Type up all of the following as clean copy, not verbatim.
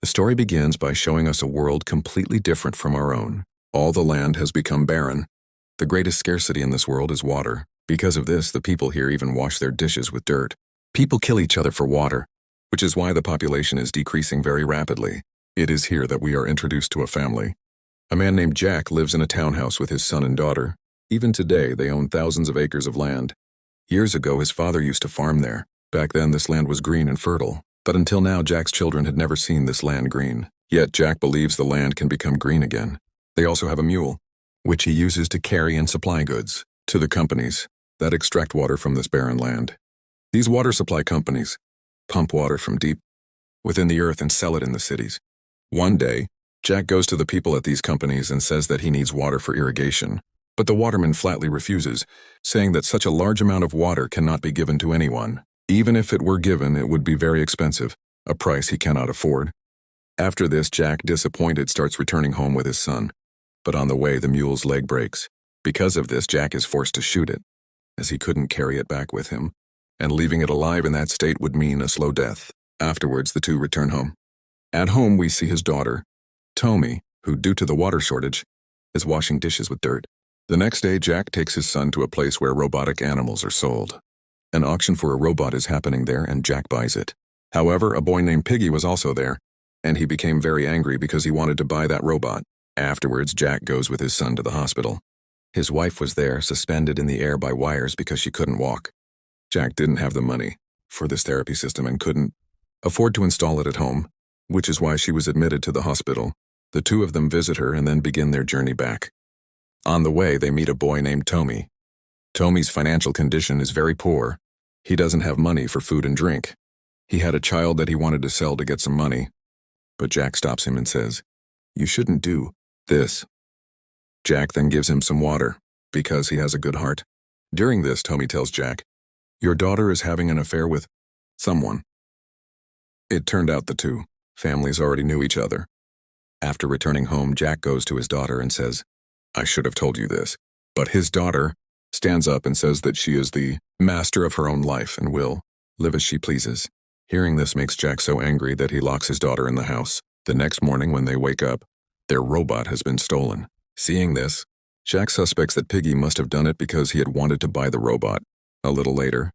The story begins by showing us a world completely different from our own. All the land has become barren. The greatest scarcity in this world is water. Because of this, the people here even wash their dishes with dirt. People kill each other for water, which is why the population is decreasing very rapidly. It is here that we are introduced to a family. A man named Jack lives in a townhouse with his son and daughter. Even today, they own thousands of acres of land. Years ago, his father used to farm there. Back then, this land was green and fertile. But until now, Jack's children had never seen this land green. Yet Jack believes the land can become green again. They also have a mule, which he uses to carry and supply goods to the companies that extract water from this barren land. These water supply companies pump water from deep within the earth and sell it in the cities. One day, Jack goes to the people at these companies and says that he needs water for irrigation. But the waterman flatly refuses, saying that such a large amount of water cannot be given to anyone. Even if it were given, it would be very expensive, a price he cannot afford. After this, Jack, disappointed, starts returning home with his son. But on the way, the mule's leg breaks. Because of this, Jack is forced to shoot it, as he couldn't carry it back with him, and leaving it alive in that state would mean a slow death. Afterwards, the two return home. At home, we see his daughter, Tommy, who, due to the water shortage, is washing dishes with dirt. The next day, Jack takes his son to a place where robotic animals are sold. An auction for a robot is happening there, and Jack buys it. However, a boy named Piggy was also there, and he became very angry because he wanted to buy that robot. Afterwards, Jack goes with his son to the hospital. His wife was there, suspended in the air by wires because she couldn't walk. Jack didn't have the money for this therapy system and couldn't afford to install it at home, which is why she was admitted to the hospital. The two of them visit her and then begin their journey back. On the way, they meet a boy named Tommy. Tommy's financial condition is very poor. He doesn't have money for food and drink. He had a child that he wanted to sell to get some money. But Jack stops him and says, "You shouldn't do this." Jack then gives him some water, because he has a good heart. During this, Tommy tells Jack, "Your daughter is having an affair with someone." It turned out the two families already knew each other. After returning home, Jack goes to his daughter and says, "I should have told you this." But his daughter stands up and says that she is the master of her own life and will live as she pleases. Hearing this makes Jack so angry that he locks his daughter in the house. The next morning when they wake up, their robot has been stolen. Seeing this, Jack suspects that Piggy must have done it because he had wanted to buy the robot. A little later,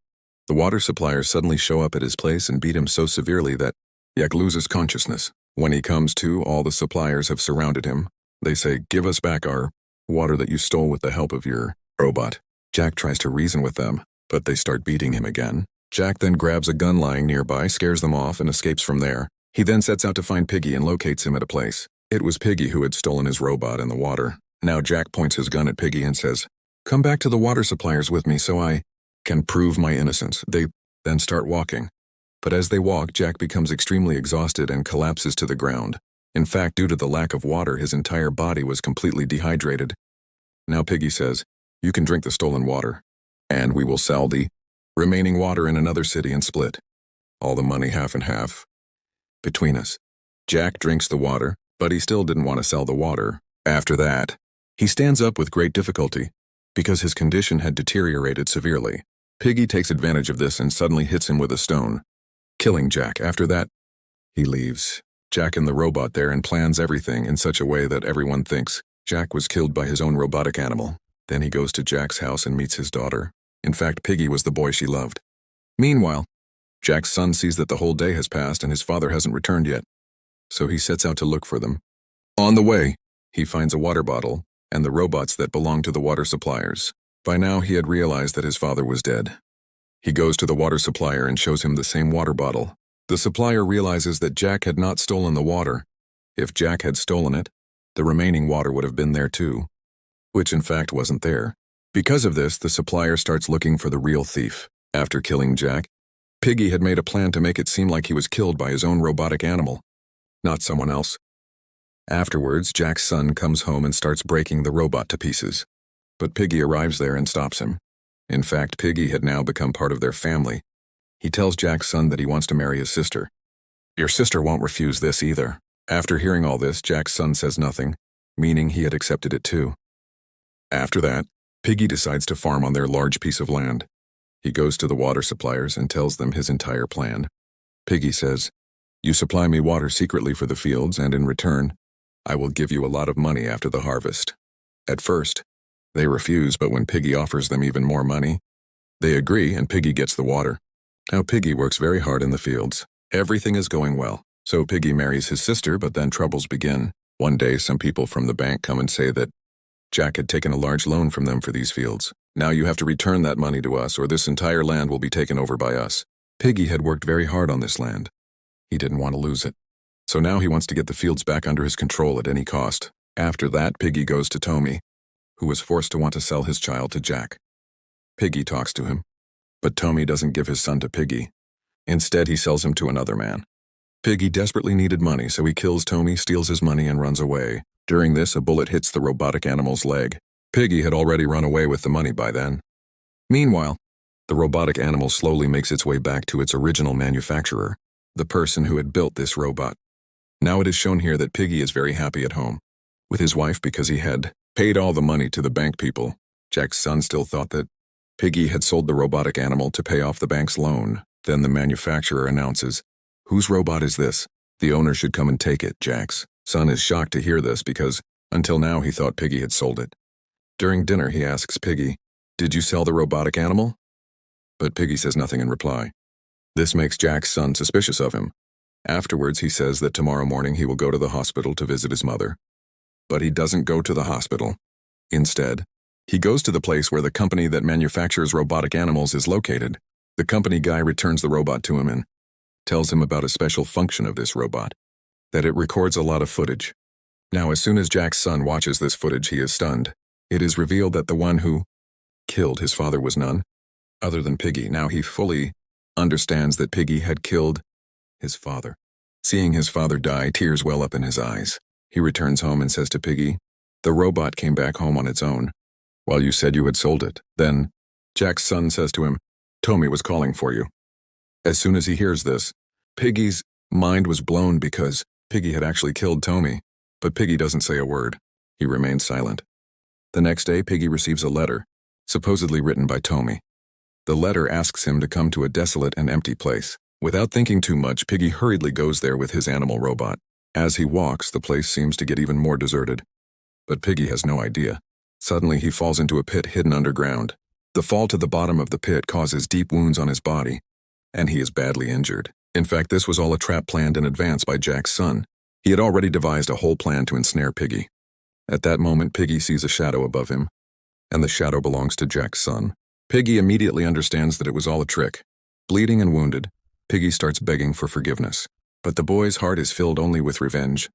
the water suppliers suddenly show up at his place and beat him so severely that Jack loses consciousness. When he comes to, all the suppliers have surrounded him. They say, "Give us back our water that you stole with the help of your robot." Jack tries to reason with them, but they start beating him again. Jack then grabs a gun lying nearby, scares them off, and escapes from there. He then sets out to find Piggy and locates him at a place. It was Piggy who had stolen his robot and the water. Now Jack points his gun at Piggy and says, "Come back to the water suppliers with me so I can prove my innocence." They then start walking. But as they walk, Jack becomes extremely exhausted and collapses to the ground. In fact, due to the lack of water, his entire body was completely dehydrated. Now Piggy says, "You can drink the stolen water, and we will sell the remaining water in another city and split all the money half and half between us." Jack drinks the water, but he still didn't want to sell the water. After that, he stands up with great difficulty because his condition had deteriorated severely. Piggy takes advantage of this and suddenly hits him with a stone, killing Jack. After that, he leaves Jack and the robot there and plans everything in such a way that everyone thinks Jack was killed by his own robotic animal. Then he goes to Jack's house and meets his daughter. In fact, Piggy was the boy she loved. Meanwhile, Jack's son sees that the whole day has passed and his father hasn't returned yet, so he sets out to look for them. On the way, he finds a water bottle and the robots that belong to the water suppliers. By now, he had realized that his father was dead. He goes to the water supplier and shows him the same water bottle. The supplier realizes that Jack had not stolen the water. If Jack had stolen it, the remaining water would have been there too, which in fact wasn't there. Because of this, the supplier starts looking for the real thief. After killing Jack, Piggy had made a plan to make it seem like he was killed by his own robotic animal, not someone else. Afterwards, Jack's son comes home and starts breaking the robot to pieces. But Piggy arrives there and stops him. In fact, Piggy had now become part of their family. He tells Jack's son that he wants to marry his sister. "Your sister won't refuse this either." After hearing all this, Jack's son says nothing, meaning he had accepted it too. After that, Piggy decides to farm on their large piece of land. He goes to the water suppliers and tells them his entire plan. Piggy says, You supply me water secretly for the fields, and in return, I will give you a lot of money after the harvest. At first, they refuse, but when Piggy offers them even more money, they agree and Piggy gets the water. Now Piggy works very hard in the fields. Everything is going well. So Piggy marries his sister, but then troubles begin. One day, some people from the bank come and say that Jack had taken a large loan from them for these fields. Now you have to return that money to us, or this entire land will be taken over by us. Piggy had worked very hard on this land. He didn't want to lose it. So now he wants to get the fields back under his control at any cost. After that, Piggy goes to Tommy, who was forced to want to sell his child to Jack. Piggy talks to him, but Tommy doesn't give his son to Piggy. Instead, he sells him to another man. Piggy desperately needed money, so he kills Tommy, steals his money, and runs away. During this, a bullet hits the robotic animal's leg. Piggy had already run away with the money by then. Meanwhile, the robotic animal slowly makes its way back to its original manufacturer, the person who had built this robot. Now it is shown here that Piggy is very happy at home with his wife because he had paid all the money to the bank people. Jack's son still thought that Piggy had sold the robotic animal to pay off the bank's loan. Then the manufacturer announces, "Whose robot is this? The owner should come and take it." Jack's son is shocked to hear this because until now he thought Piggy had sold it. During dinner he asks Piggy, "Did you sell the robotic animal?" But Piggy says nothing in reply. This makes Jack's son suspicious of him. Afterwards he says that tomorrow morning he will go to the hospital to visit his mother. But he doesn't go to the hospital. Instead, he goes to the place where the company that manufactures robotic animals is located. The company guy returns the robot to him and tells him about a special function of this robot, that it records a lot of footage. Now, as soon as Jack's son watches this footage, he is stunned. It is revealed that the one who killed his father was none other than Piggy. Now he fully understands that Piggy had killed his father. Seeing his father die, tears well up in his eyes. He returns home and says to Piggy, "The robot came back home on its own, while you said you had sold it." Then Jack's son says to him, "Tommy was calling for you." As soon as he hears this, Piggy's mind was blown because Piggy had actually killed Tommy, but Piggy doesn't say a word. He remains silent. The next day, Piggy receives a letter, supposedly written by Tommy. The letter asks him to come to a desolate and empty place. Without thinking too much, Piggy hurriedly goes there with his animal robot. As he walks, the place seems to get even more deserted. But Piggy has no idea. Suddenly, he falls into a pit hidden underground. The fall to the bottom of the pit causes deep wounds on his body, and he is badly injured. In fact, this was all a trap planned in advance by Jack's son. He had already devised a whole plan to ensnare Piggy. At that moment, Piggy sees a shadow above him, and the shadow belongs to Jack's son. Piggy immediately understands that it was all a trick. Bleeding and wounded, Piggy starts begging for forgiveness. But the boy's heart is filled only with revenge.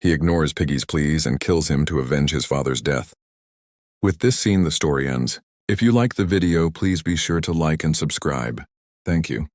He ignores Piggy's pleas and kills him to avenge his father's death. With this scene, the story ends. If you like the video, please be sure to like and subscribe. Thank you.